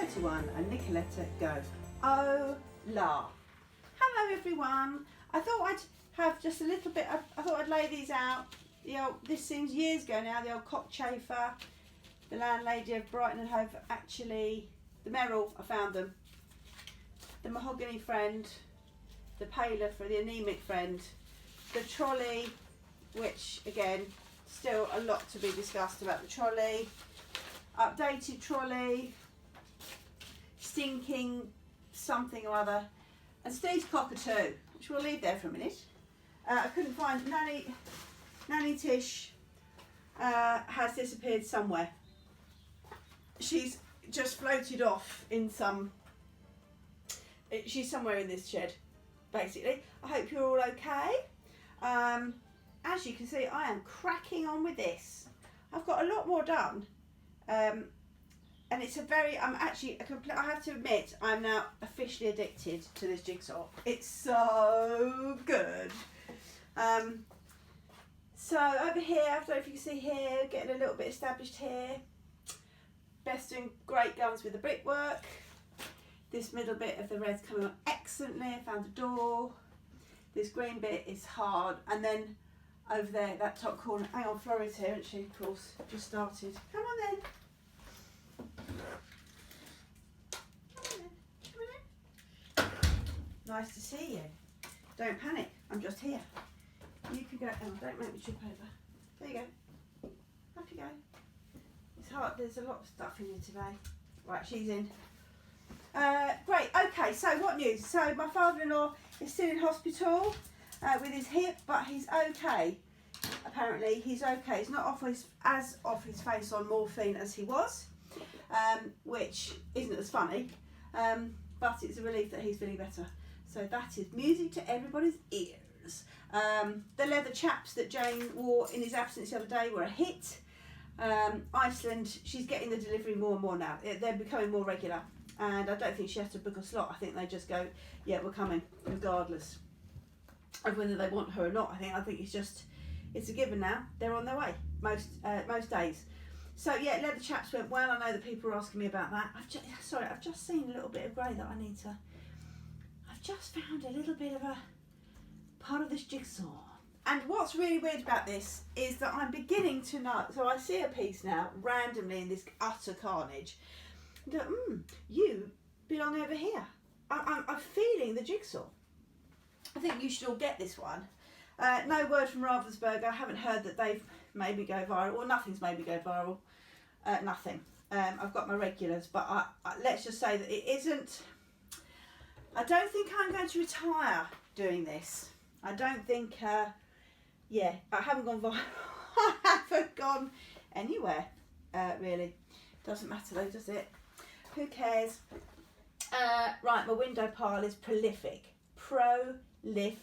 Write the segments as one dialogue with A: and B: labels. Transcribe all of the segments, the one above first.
A: 31 and Nicoletta go. Oh la. Hello everyone. I thought I'd have just a little bit, I thought I'd lay these out. This seems years ago now, the old cockchafer, the landlady of Brighton and Hove, actually, the Merrill, I found them. The mahogany friend, the paler for the anemic friend, the trolley, which again, still a lot to be discussed about the trolley, updated trolley, stinking something or other, and Steve's cockatoo, which we'll leave there for a minute. I couldn't find, Nanny Tish has disappeared somewhere. She's just floated off in some, she's somewhere in this shed, basically. I hope you're all okay. As you can see, I am cracking on with this. I've got a lot more done. And it's a very, I have to admit, I'm now officially addicted to this jigsaw. It's so good. So over here, I don't know if you can see here, getting a little bit established here. Best doing great guns with the brickwork. This middle bit of the red's coming on excellently. I found a door. This green bit is hard. And then over there, that top corner, hang on, Florrie's here, isn't she? Of course, just started. Come on then. Nice to see you. Don't panic, I'm just here. You can go, oh, don't make me trip over. There you go. Off you go. It's hard, there's a lot of stuff in here today. Right, she's in. Great, okay, so what news? So my father-in-law is still in hospital with his hip, but he's okay. Apparently, he's okay. He's not off his face on morphine as he was, which isn't as funny, but it's a relief that he's feeling better. So that is music to everybody's ears. The leather chaps that Jane wore in his absence the other day were a hit. Iceland, she's getting the delivery more and more now. They're becoming more regular. And I don't think she has to book a slot. I think they just go, yeah, we're coming, regardless of whether they want her or not. I think it's a given now. They're on their way most days. So yeah, leather chaps went well. I know that people are asking me about that. I've just seen a little bit of grey that I need to. I've just found a little bit of a part of this jigsaw. And what's really weird about this is that I'm beginning to know. So I see a piece now randomly in this utter carnage. And go, you belong over here. I'm feeling the jigsaw. I think you should all get this one. No word from Ravensburg. I haven't heard that they've made me go viral, or nothing's made me go viral. Nothing. I've got my regulars, but let's just say that it isn't. I don't think I'm going to retire doing this. I don't think. Yeah, I haven't gone viral. I haven't gone anywhere. Really, doesn't matter though, does it? Who cares? Right, my window pile is prolific. Prolific.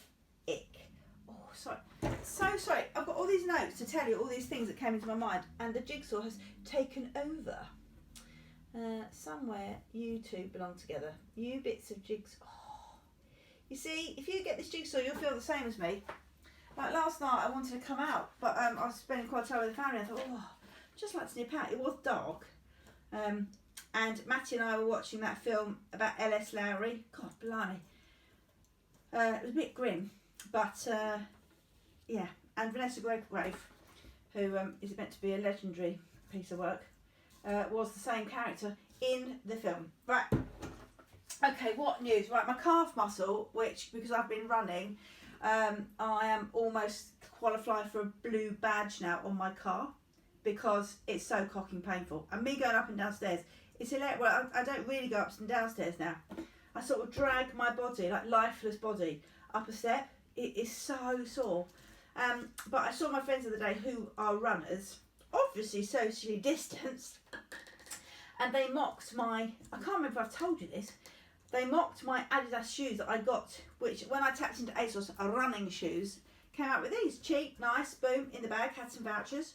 A: Oh, sorry. So sorry. I've got all these notes to tell you all these things that came into my mind, and the jigsaw has taken over. Somewhere you two belong together. You bits of jigsaw. Oh. You see, if you get this jigsaw, you'll feel the same as me. Like last night, I wanted to come out, but I was spending quite a time with the family. I thought, oh, I'd just like to nip out. It was dark. And Matty and I were watching that film about L.S. Lowry. God, blimey. It was a bit grim, but yeah. And Vanessa Redgrave, who is meant to be a legendary piece of work, was the same character in the film. Right. Okay, what news? Right, my calf muscle, which, because I've been running, I am almost qualified for a blue badge now on my car because it's so cocking painful. And me going up and downstairs, it's hilarious. Well, I don't really go up and downstairs now. I sort of drag my body, like lifeless body, up a step. It is so sore. But I saw my friends the other day who are runners, obviously socially distanced, and they mocked my, I can't remember if I've told you this, they mocked my Adidas shoes that I got, which when I tapped into ASOS, are running shoes, came out with these, cheap, nice, boom, in the bag, had some vouchers.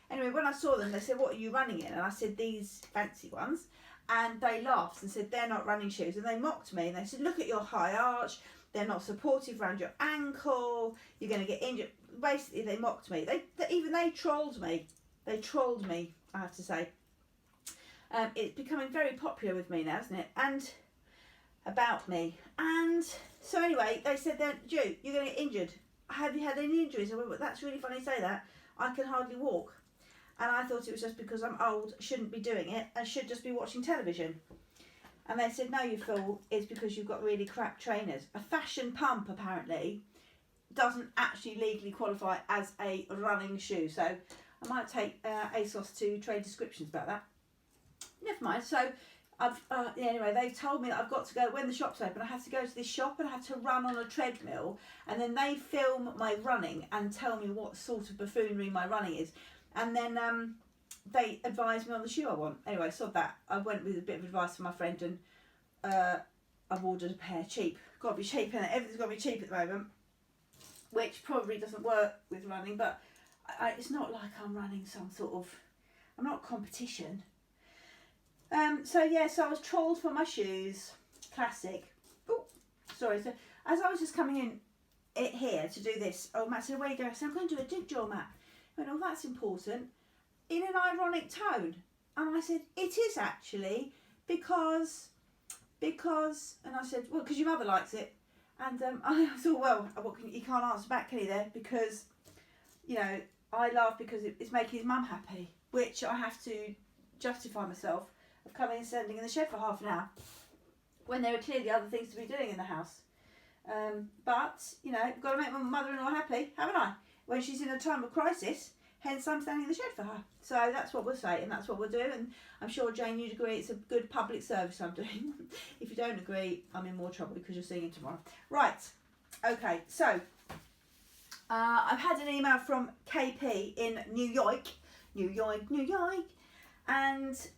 A: Anyway, when I saw them, they said, what are you running in? And I said, these fancy ones. And they laughed and said, they're not running shoes. And they mocked me. And they said, look at your high arch. They're not supportive around your ankle. You're going to get injured. Basically, they mocked me. Even they trolled me. They trolled me, I have to say. It's becoming very popular with me now, isn't it? And about me. And so anyway, they said then, Ju, you're going to get injured. Have you had any injuries? I went, well, that's really funny you say that. I can hardly walk. And I thought it was just because I'm old, shouldn't be doing it, and should just be watching television. And they said, no, you fool, it's because you've got really crap trainers. A fashion pump, apparently, doesn't actually legally qualify as a running shoe. So I might take ASOS to trade descriptions about that. Never mind. So anyway, they told me that I've got to go, when the shop's open, I have to go to this shop and I have to run on a treadmill, and then they film my running and tell me what sort of buffoonery my running is, and then they advise me on the shoe I want. Anyway, so that I went with a bit of advice from my friend, and I've ordered a pair cheap. Got to be cheap, and everything's got to be cheap at the moment, which probably doesn't work with running, but it's not like I'm running some sort of, I'm not competition. So I was trolled for my shoes. Classic. Oh, sorry. So as I was just coming in here to do this, Matt said, where you go? I said, I'm going to do a JigJaw, Matt. He went, oh, that's important. In an ironic tone. And I said, it is actually, because, and I said, well, because your mother likes it. And I thought, well, you can't answer back, can you, there? Because, you know, I laugh because it's making his mum happy, which I have to justify myself of coming and standing in the shed for half an hour when there are clearly other things to be doing in the house. But, you know, I've got to make my mother-in-law happy, haven't I? When she's in a time of crisis, hence I'm standing in the shed for her. So that's what we'll say, and that's what we'll do. And I'm sure, Jane, you'd agree it's a good public service I'm doing. If you don't agree, I'm in more trouble because you're seeing him tomorrow. Right, okay, so I've had an email from KP in New York, and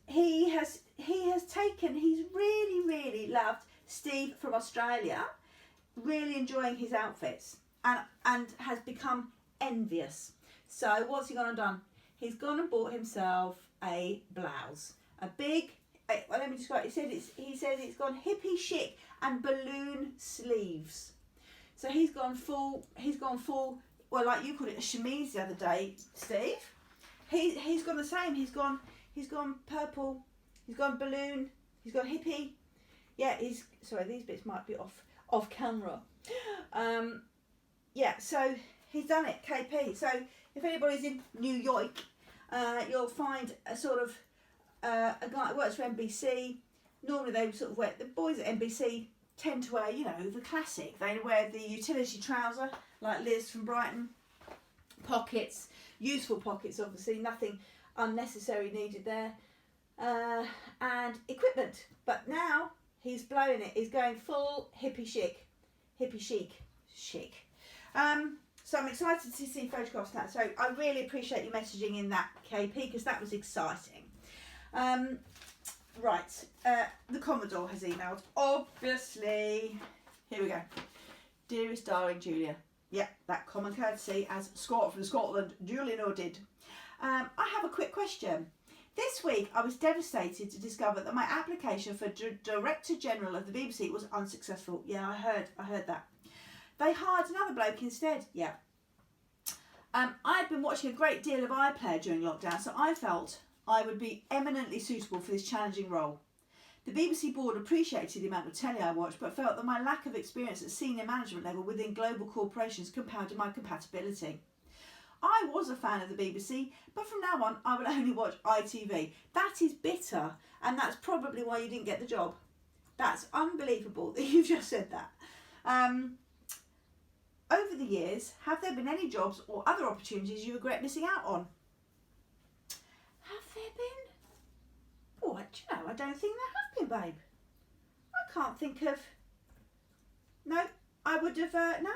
A: he's really loved Steve from Australia, really enjoying his outfits, and has become envious. So what's he gone and done? He's gone and bought himself a blouse, a big, well, let me describe it. He says it's gone hippy chic and balloon sleeves. So he's gone full, well, like you called it, a chemise the other day, Steve. He's gone the same. He's gone purple, he's gone balloon, he's gone hippie. Yeah, sorry, these bits might be off camera. Yeah, so he's done it, KP. So if anybody's in New York, you'll find a sort of a guy who works for NBC. Normally they sort of wear, the boys at NBC tend to wear, you know, the classic. They wear the utility trouser, like Liz from Brighton. Pockets, useful pockets, obviously, nothing unnecessary needed there. And equipment. But now he's blowing it. He's going full hippie chic. So I'm excited to see photographs of that. So I really appreciate you messaging in that, KP, because that was exciting. Right, the Commodore has emailed. Obviously, here we go. Dearest darling Julia. Yeah, that common courtesy as Scott from Scotland, Julia did. I have a quick question. This week I was devastated to discover that my application for Director General of the BBC was unsuccessful. Yeah, I heard that. They hired another bloke instead. Yeah. I had been watching a great deal of iPlayer during lockdown, so I felt I would be eminently suitable for this challenging role. The BBC board appreciated the amount of telly I watched, but felt that my lack of experience at senior management level within global corporations compounded my compatibility. I was a fan of the BBC, but from now on I will only watch ITV. That is bitter, and that's probably why you didn't get the job. That's unbelievable that you've just said that. Over the years, have there been any jobs or other opportunities you regret missing out on? Have there been? Oh, do you know, I don't think there have been, babe. I can't think of... No, I would have... no,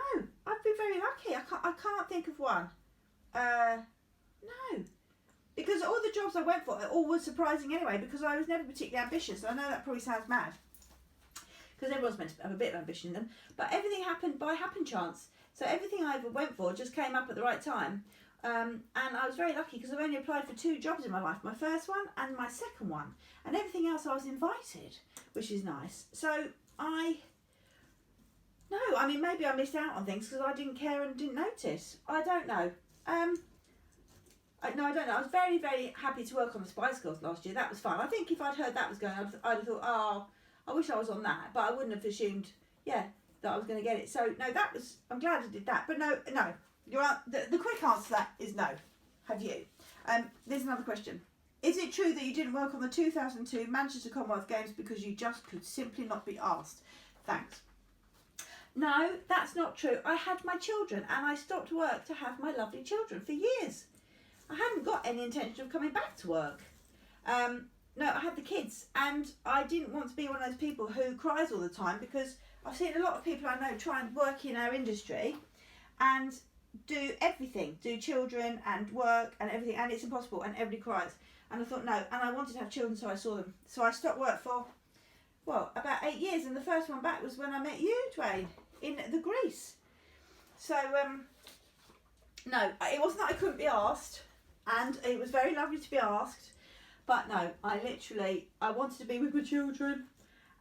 A: I've been very lucky. I can't think of one. No. Because all the jobs I went for, all was surprising anyway, because I was never particularly ambitious. I know that probably sounds mad, because everyone's meant to have a bit of ambition in them. But everything happened by happen chance. So everything I ever went for just came up at the right time. And I was very lucky because I've only applied for 2 jobs in my life. My first one and my second one. And everything else I was invited, which is nice. So maybe I missed out on things because I didn't care and didn't notice. I don't know. No, I don't know. I was very, very happy to work on the Spice Girls last year. That was fun. I think if I'd heard that was going, I'd have thought, oh, I wish I was on that. But I wouldn't have assumed, yeah, that I was going to get it. So, no, that was, I'm glad I did that. But no, the quick answer to that is no. Have you? There's another question. Is it true that you didn't work on the 2002 Manchester Commonwealth Games because you just could simply not be asked? Thanks. No, that's not true. I had my children and I stopped work to have my lovely children for years. I hadn't got any intention of coming back to work. No, I had the kids and I didn't want to be one of those people who cries all the time, because I've seen a lot of people I know try and work in our industry and do everything, do children and work and everything, and it's impossible and everybody cries. And I thought no, and I wanted to have children, so I saw them. So I stopped work for, well, about 8 years, and the first one back was when I met you, Dwayne, in the Greece. So, no, it wasn't that I couldn't be asked, and it was very lovely to be asked, but no, I wanted to be with my children,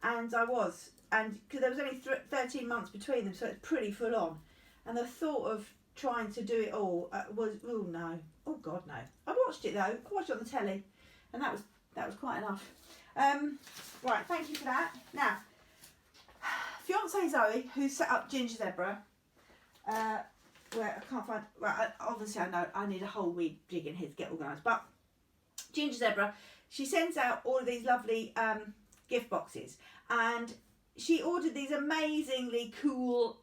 A: and I was, and because there was only 13 months between them, so it's pretty full on, and the thought of trying to do it all was, oh no, oh God no. I watched it though, I watched it on the telly, and that was quite enough. Right, thank you for that. Now, fiance Zoe, who set up Ginger Zebra, where I can't find, well, obviously I know I need a whole week jigging here to get organised, but Ginger Zebra, she sends out all of these lovely gift boxes, and she ordered these amazingly cool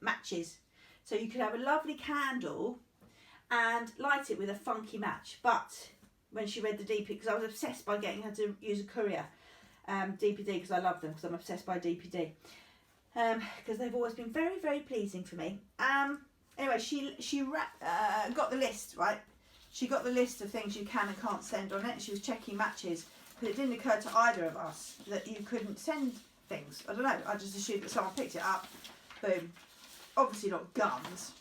A: matches. So you could have a lovely candle and light it with a funky match. But when she read the DPD, because I was obsessed by getting her to use a courier DPD, because I love them, because I'm obsessed by DPD. Because they've always been very, very pleasing for me. Anyway, she got the list, right? She got the list of things you can and can't send on it. And she was checking matches, but it didn't occur to either of us that you couldn't send things. I don't know, I just assumed that someone picked it up. Boom. Obviously not guns.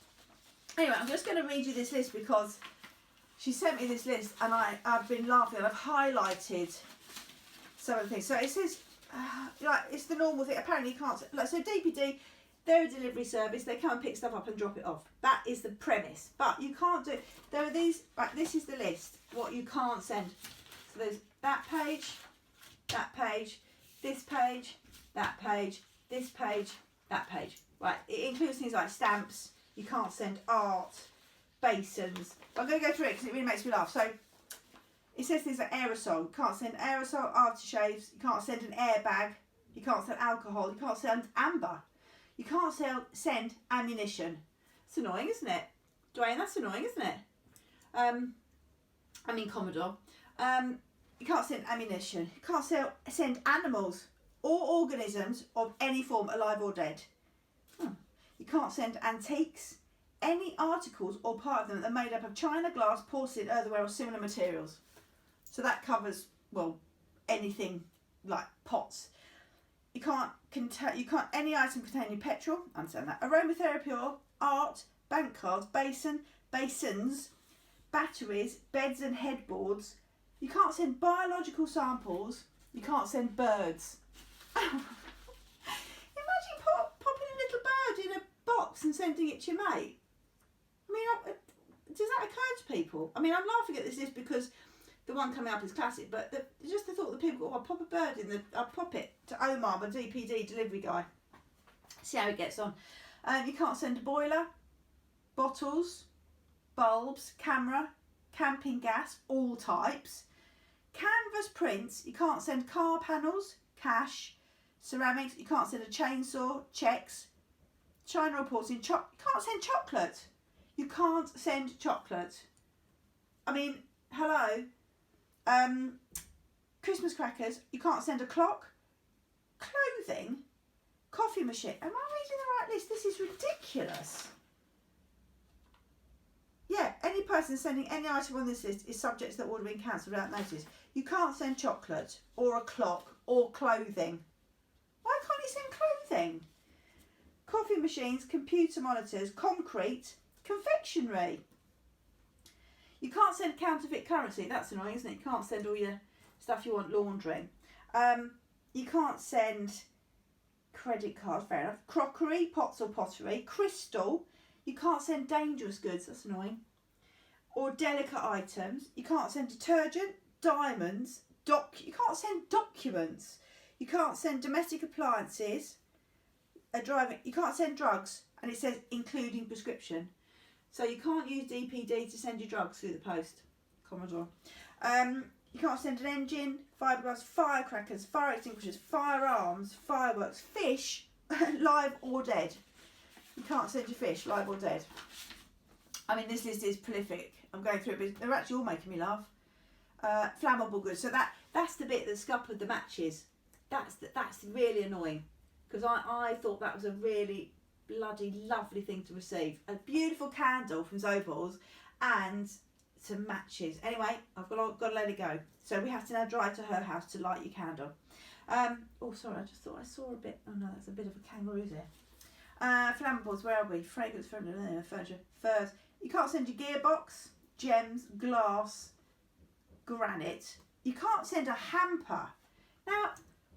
A: Anyway, I'm just going to read you this list because she sent me this list and I've been laughing and I've highlighted some of the things. So it says, like, it's the normal thing. Apparently you can't, like, so DPD, they're a delivery service. They come and pick stuff up and drop it off. That is the premise. But you can't do, there are these, right, this is the list, what you can't send. So there's that page, this page, that page, this page, that page. Right, it includes things like stamps, you can't send art, basins. I'm going to go through it because it really makes me laugh. So, it says things like aerosol. You can't send aerosol, aftershaves, you can't send an airbag, you can't send alcohol, you can't send amber, you can't send ammunition. It's annoying, isn't it? Dwayne, that's annoying, isn't it? I mean Commodore. You can't send ammunition, you can't send animals or organisms of any form, alive or dead. You can't send antiques, any articles or part of them that are made up of china, glass, porcelain, earthenware or similar materials. So that covers, well, anything like pots. You can't any item containing petrol, understand that, aromatherapy or art, bank cards, basins, batteries, beds and headboards. You can't send biological samples. You can't send birds. Imagine popping a little bird in a box and sending it to your mate. I mean, does that occur to people? I mean, I'm laughing at this list because the one coming up is classic, but just the thought that people go, I'll pop a bird in I'll pop it to Omar, my DPD delivery guy. See how he gets on. You can't send a boiler, bottles, bulbs, camera, camping gas, all types, canvas prints. You can't send car panels, cash, ceramics. You can't send a chainsaw, checks, china or porcelain. You can't send chocolate. You can't send chocolate. I mean, hello. Christmas crackers. You can't send a clock, clothing, coffee machine. Am I reading the right list? This is ridiculous. Yeah, any person sending any item on this list is subject to the order being cancelled without notice. You can't send chocolate or a clock or clothing. Why can't you send clothing? Coffee machines, computer monitors, concrete, confectionery. You can't send counterfeit currency. That's annoying, isn't it? You can't send all your stuff you want laundering. You can't send credit cards, fair enough. Crockery, pots or pottery, crystal. You can't send dangerous goods. That's annoying. or delicate items. You can't send detergent, diamonds, you can't send documents. You can't send domestic appliances, you can't send drugs, and it says including prescription. So you can't use DPD to send your drugs through the post, Commodore. You can't send an engine, fiberglass, firecrackers, fire extinguishers, firearms, fireworks, fish, live or dead. You can't send your fish, live or dead. I mean, this list is prolific. I'm going through it, but they're actually all making me laugh. Flammable goods. So that's the bit that scuppered the matches. That's really annoying, because I thought that was a really bloody lovely thing to receive. A beautiful candle from Zobels and some matches. Anyway, I've got to let it go. So we have to now drive to her house to light your candle. Oh, sorry, I just thought I saw a bit. Oh no, that's a bit of a kangaroo there. Flammables, where are we? Fragrance, furniture, furs. You can't send your gearbox, gems, glass, granite. You can't send a hamper. Now,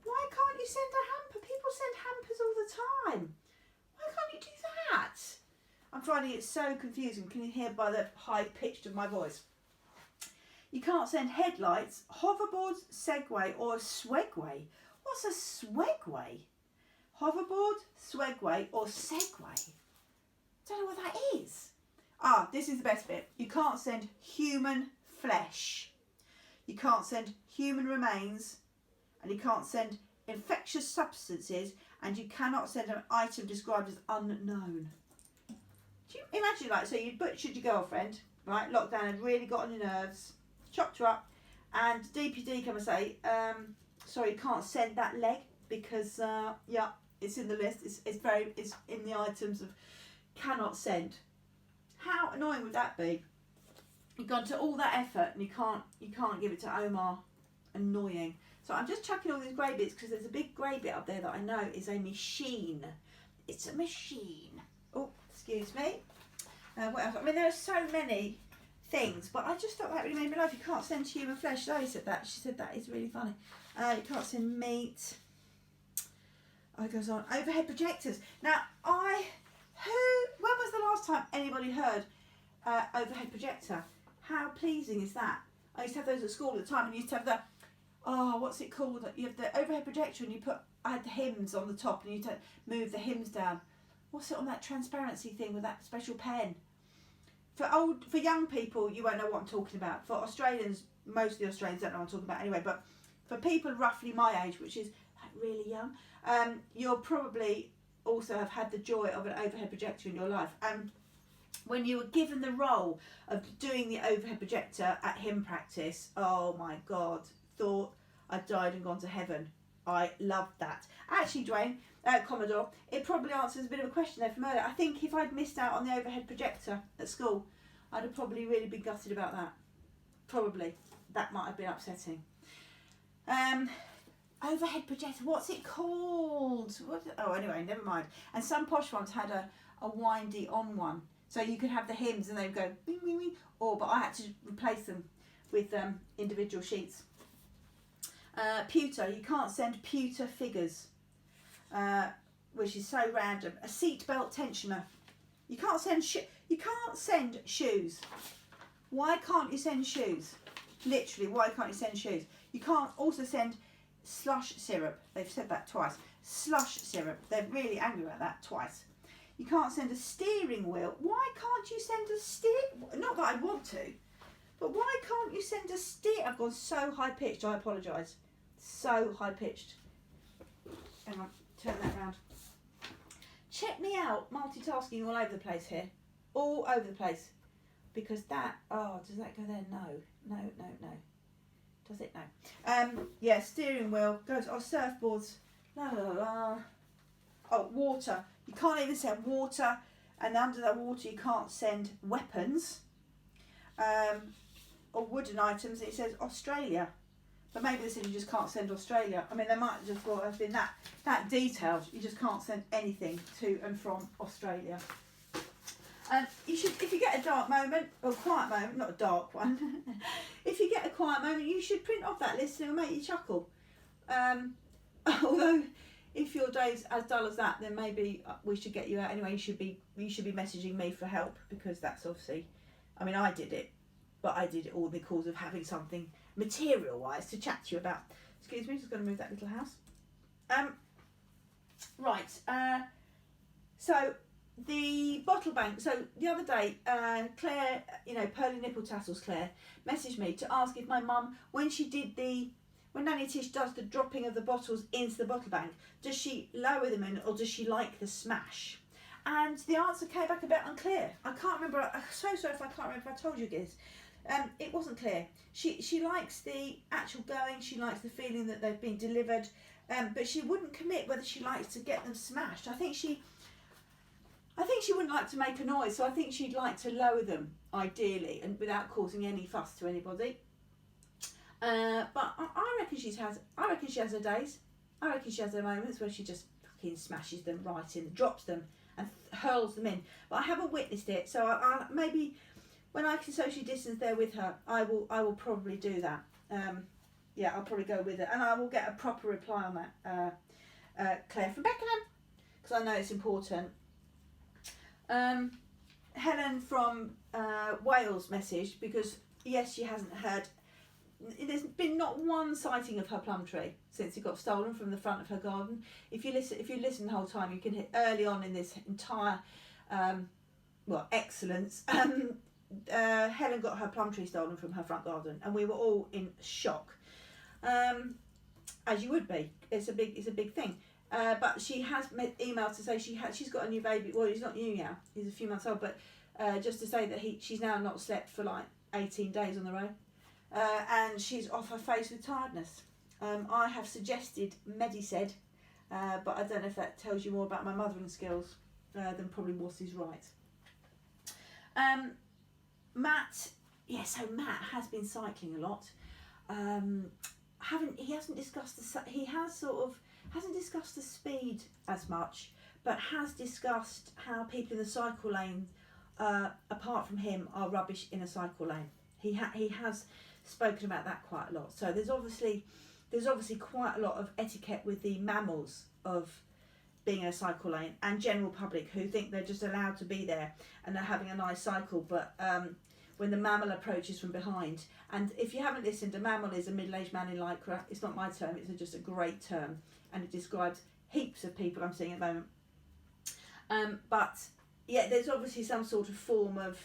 A: why can't you send a hamper? People send hampers all the time. Why can't you do that? I'm finding it so confusing. Can you hear by the high pitch of my voice? You can't send headlights, hoverboards, Segway or a Swegway. What's a Swegway? Hoverboard, Swegway or Segway? Don't know what that is. Ah, this is the best bit. You can't send human flesh. You can't send human remains, and you can't send infectious substances, and you cannot send an item described as unknown. Do you imagine, like, so you butchered your girlfriend, right? Lockdown had really got on your nerves, chopped her up, and DPD come and say, sorry, you can't send that leg because, yeah, it's in the list. It's in the items of cannot send. How annoying would that be? You've gone to all that effort and you can't give it to Omar. Annoying. So I'm just chucking all these grey bits because there's a big grey bit up there that I know is a machine. It's a machine. Oh, excuse me. What else? I mean, there are so many things, but I just thought that really made me laugh. You can't send human flesh. Zoe said that. She said that is really funny. You can't send meat. Oh, it goes on. Overhead projectors. Now, when was the last time anybody heard overhead projector? How pleasing is that? I used to have those at school at the time, and you used to have the, what's it called? You have the overhead projector, and I had the hymns on the top, and you had to move the hymns down. What's it on that transparency thing with that special pen? For young people, you won't know what I'm talking about. For Australians, most of the Australians don't know what I'm talking about anyway, but for people roughly my age, which is like really young, you'll probably also have had the joy of an overhead projector in your life. When you were given the role of doing the overhead projector at hymn practice, oh my God, thought I'd died and gone to heaven. I loved that. Actually, Dwayne, Commodore, it probably answers a bit of a question there from earlier. I think if I'd missed out on the overhead projector at school, I'd have probably really been gutted about that. Probably. That might have been upsetting. Overhead projector, what's it called? Anyway, never mind. And some posh ones had a windy on one. So you could have the hymns and they would go wing, wing, wing. But I had to replace them with individual sheets. Pewter, you can't send pewter figures, which is so random. A seatbelt tensioner. You can't send shoes. Why can't you send shoes? Literally, why can't you send shoes? You can't also send slush syrup. They've said that twice. Slush syrup. They're really angry about that twice. You can't send a steering wheel. Why can't you send a steering? Not that I want to, but why can't you send a steer? I've gone so high pitched. I apologise. So high pitched. Hang on, turn that round. Check me out. Multitasking all over the place here. All over the place. Because that. Oh, does that go there? No. Does it? No. Yeah, steering wheel goes. Oh, surfboards. La la la. Oh, water. You can't even send water, and under that water you can't send weapons or wooden items. It says Australia, but maybe they said you just can't send Australia. I mean, they might just have been that detailed. You just can't send anything to and from Australia. You should, if you get a dark moment or a quiet moment, not a dark one. If you get a quiet moment, you should print off that list and it'll make you chuckle. Although, if your day's as dull as that, then maybe we should get you out anyway. You should be messaging me for help, because that's obviously, I mean, I did it. but I did it all because of having something material-wise to chat to you about. Excuse me, just going to move that little house. Right, so the bottle bank. So the other day, Claire, Pearly Nipple Tassels Claire, messaged me to ask if my mum, when Nanny Tish does the dropping of the bottles into the bottle bank, does she lower them in or does she like the smash? And the answer came back a bit unclear. I can't remember. I'm so sorry if I can't remember if I told you this. It wasn't clear. She likes the actual going. She likes the feeling that they've been delivered, but she wouldn't commit whether she likes to get them smashed. I think she wouldn't like to make a noise, so I think she'd like to lower them ideally and without causing any fuss to anybody. But I reckon she has her days. I reckon she has her moments where she just fucking smashes them right in, drops them and hurls them in. But I haven't witnessed it, so I maybe when I can socially distance there with her, I will probably do that. Yeah, I'll probably go with it, and I will get a proper reply on that, Claire from Beckenham, because I know it's important. Helen from Wales messaged because yes, she hasn't heard. There's been not one sighting of her plum tree since it got stolen from the front of her garden. If you listen the whole time, you can hit early on in this entire excellence. Helen got her plum tree stolen from her front garden, and we were all in shock, as you would be. It's a big thing. But she has emailed to say she's got a new baby. Well, he's not new now; he's a few months old. But just to say that she's now not slept for like 18 days on the road, and she's off her face with tiredness. I have suggested Mediced, but I don't know if that tells you more about my mothering skills than probably what is right. Matt, so Matt has been cycling a lot. He hasn't discussed hasn't discussed the speed as much, but has discussed how people in the cycle lane, apart from him, are rubbish in a cycle lane. He has spoken about that quite a lot. So there's obviously quite a lot of etiquette with the mammals of being in a cycle lane and general public who think they're just allowed to be there and they're having a nice cycle, but when the mammal approaches from behind, and if you haven't listened, a mammal is a middle-aged man in lycra. It's not my term, it's just a great term, and it describes heaps of people I'm seeing at the moment. But yeah, there's obviously some sort of form of,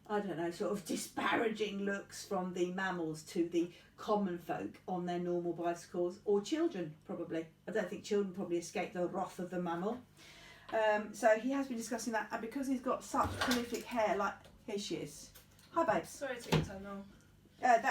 A: I don't know, sort of disparaging looks from the mammals to the common folk on their normal bicycles, or children probably. I don't think children probably escape the wrath of the mammal. So he has been discussing that, and because he's got such prolific hair, like, here she is. Hi babes.
B: Sorry to take so long.
A: To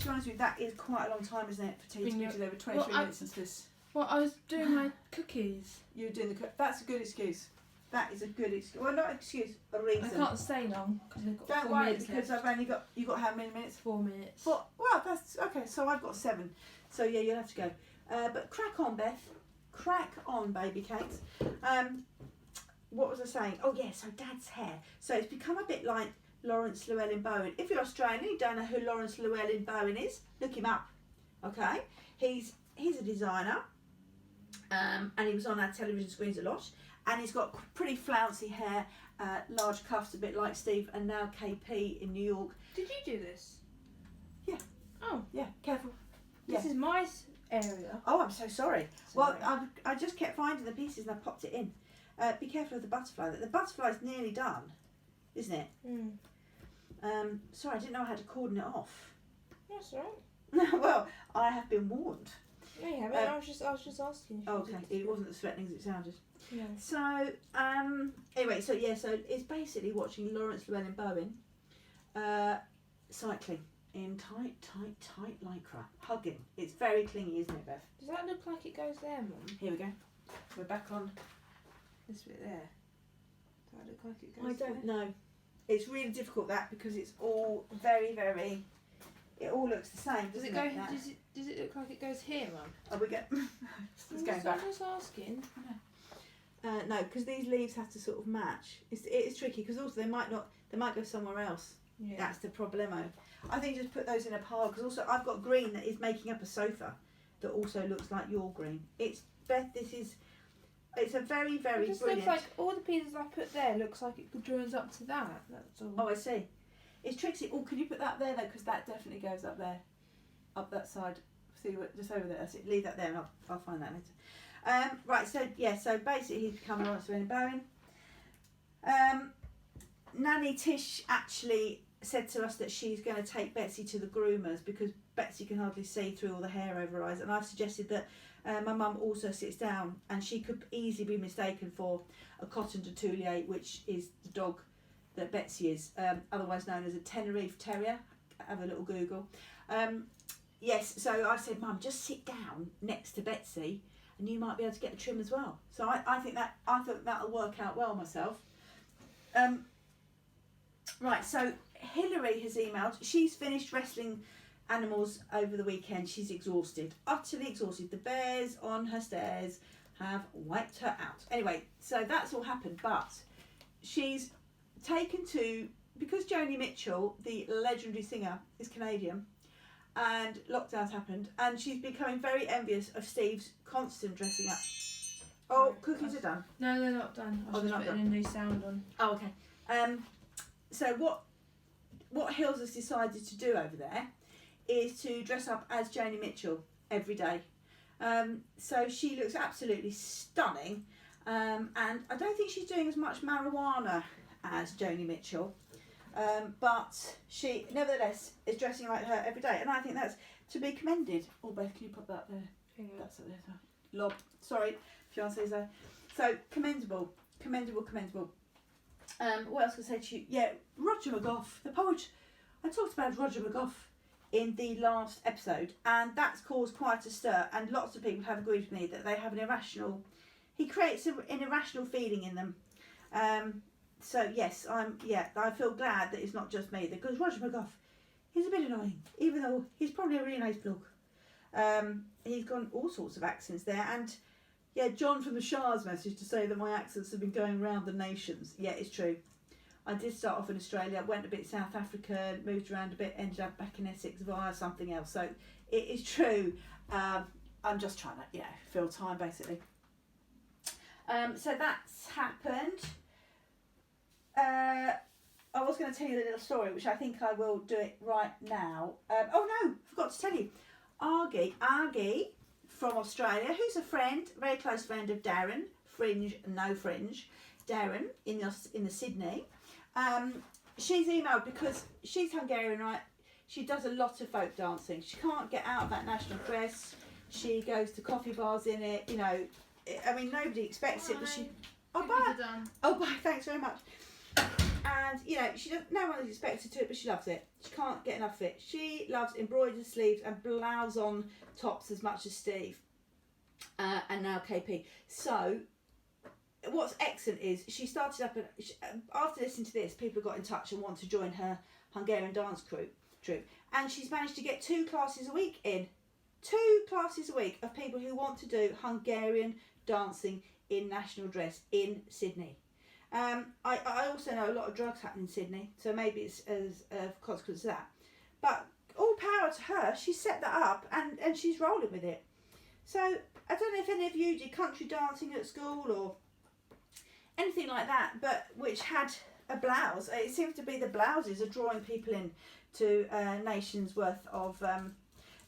A: be honest with you, that is quite a long time, isn't it, for tea to be over 23 minutes since this.
B: Well, I was doing my cookies.
A: You were doing that's a good excuse. That is a good excuse. Well, not excuse, a reason.
B: I can't stay long because I've got
A: Don't
B: 4
A: worry,
B: minutes
A: because
B: left.
A: I've only got, you got how many minutes?
B: 4 minutes.
A: Well, that's okay. So I've got 7. So yeah, you'll have to go. But crack on, Beth. Crack on, baby cakes. What was I saying? Oh yeah, so Dad's hair. So it's become a bit like Lawrence Llewellyn Bowen. If you're Australian, you don't know who Lawrence Llewellyn Bowen is, look him up. Okay, he's a designer, and he was on our television screens a lot. And he's got pretty flouncy hair, large cuffs, a bit like Steve, and now KP in New York.
B: Did you do this?
A: Yeah.
B: Oh.
A: Yeah, careful.
B: This is my area.
A: Oh, I'm so sorry. Well, I just kept finding the pieces and I popped it in. Be careful of the butterfly. The butterfly's nearly done, isn't it?
B: Mm.
A: Sorry, I didn't know I had to cordon it off.
B: That's right.
A: Well, I have been warned.
B: No, you haven't. I was just asking.
A: Okay, it wasn't as threatening as it sounded.
B: No.
A: So, anyway, so it's basically watching Lawrence Llewellyn Bowen cycling in tight lycra, hugging. It's very clingy, isn't it, Beth?
B: Does that look like it goes there, Mum?
A: Here we go. We're back on
B: This bit there. Does that look like it goes
A: I don't know. It's really difficult because it's all very, very. It all looks the same.
B: Does it go? Does it look like it goes here, Mum?
A: Oh, we get. It's going back.
B: I'm just asking.
A: No, because these leaves have to sort of match. It's tricky because also they might go somewhere else.
B: Yeah.
A: That's the problemo. I think just put those in a pile because also I've got green that is making up a sofa that also looks like your green. It's Beth. It's a very, very
B: it just
A: brilliant.
B: looks like all the pieces I put there looks like it joins up to that. That's all.
A: Oh, I see. It's Trixie. Oh, can you put that there though? Because that definitely goes up there, up that side. See what, just over there. That's it. Leave that there, and I'll find that later. Right. So yeah. So basically, he's become Lawrence Wayne Bowen. Nanny Tish actually said to us that she's going to take Betsy to the groomers because Betsy can hardly see through all the hair over her eyes, and I've suggested that my mum also sits down, and she could easily be mistaken for a Cotton de Toulier, which is the dog that Betsy is, otherwise known as a Tenerife Terrier. Have a little Google. Yes, so I said, Mum, just sit down next to Betsy, and you might be able to get the trim as well. So I think that'll work out well myself. Right, so Hilary has emailed. She's finished wrestling animals over the weekend. She's exhausted, utterly exhausted. The bears on her stairs have wiped her out. Anyway, so that's all happened, but she's taken to, because Joni Mitchell, the legendary singer, is Canadian, and lockdown's happened, and she's becoming very envious of Steve's constant dressing up. Oh, cookies are done.
B: No, they're not done. I was just putting a new sound on.
A: Oh, okay. So what Hills has decided to do over there is to dress up as Joni Mitchell every day. So she looks absolutely stunning, and I don't think she's doing as much marijuana as Joni Mitchell, but she nevertheless is dressing like her every day, and I think that's to be commended. Oh, Beth, can you put that there? That's it there. Lob. Sorry, fiance's there. So commendable. What else can I say to you? Yeah, Roger McGough, the poet. I talked about Roger McGough in the last episode, and that's caused quite a stir, and lots of people have agreed with me that they have he creates an irrational feeling in them. So yes, I feel glad that it's not just me, because Roger McGough, he's a bit annoying, even though he's probably a really nice bloke. He's got all sorts of accents there, and yeah, John from the Shah's message to say that my accents have been going around the nations. Yeah, it's true. I did start off in Australia, went a bit South Africa, moved around a bit, ended up back in Essex via something else. So it is true. I'm just trying to, fill time basically. So that's happened. I was going to tell you the little story, which I think I will do it right now. Oh no, forgot to tell you. Arghee from Australia, who's a friend, very close friend of Darren, fringe, no fringe, Darren in the Sydney. She's emailed because she's Hungarian, right? She does a lot of folk dancing. She can't get out of that national dress. She goes to coffee bars in it. I mean, nobody expects it, but she. Oh, bye. Oh, bye. Thanks very much. And she doesn't. No one is expected to it, but she loves it. She can't get enough of it. She loves embroidered sleeves and blouse on tops as much as Steve, and now KP. So, what's excellent is she started up. After listening to this, people got in touch and want to join her Hungarian dance troupe, and she's managed to get 2 classes a week in. 2 classes a week of people who want to do Hungarian dancing in national dress in Sydney. I also know a lot of drugs happen in Sydney, so maybe it's as a consequence of that. But all power to her, she set that up and she's rolling with it. So I don't know if any of you did country dancing at school or anything like that, but which had a blouse. It seems to be the blouses are drawing people in to a nation's worth of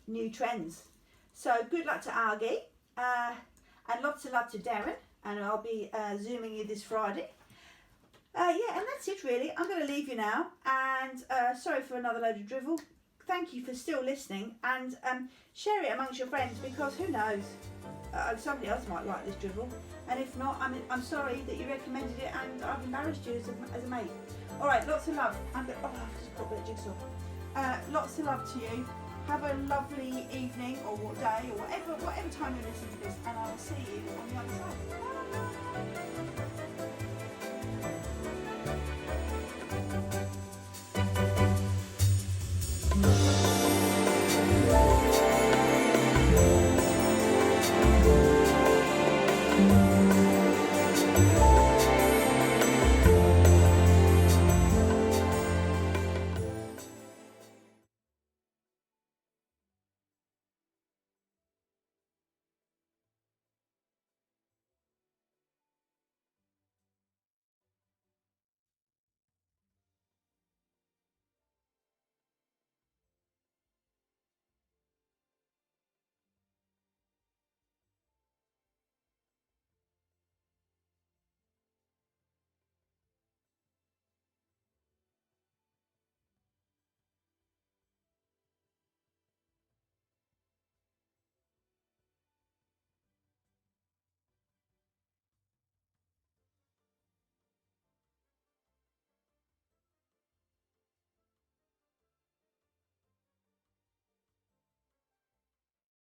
A: new trends. So good luck to Arghee, and lots of love to Darren, and I'll be zooming you this Friday. And that's it really. I'm going to leave you now, and sorry for another load of drivel. Thank you for still listening, and share it amongst your friends, because who knows, somebody else might like this drivel, and if not, I'm sorry that you recommended it and I've embarrassed you as a mate. Alright, lots of love. I've just put a bit of jigsaw. Lots of love to you. Have a lovely evening or day or whatever time you listen to this, and I will see you on the other side. Bye.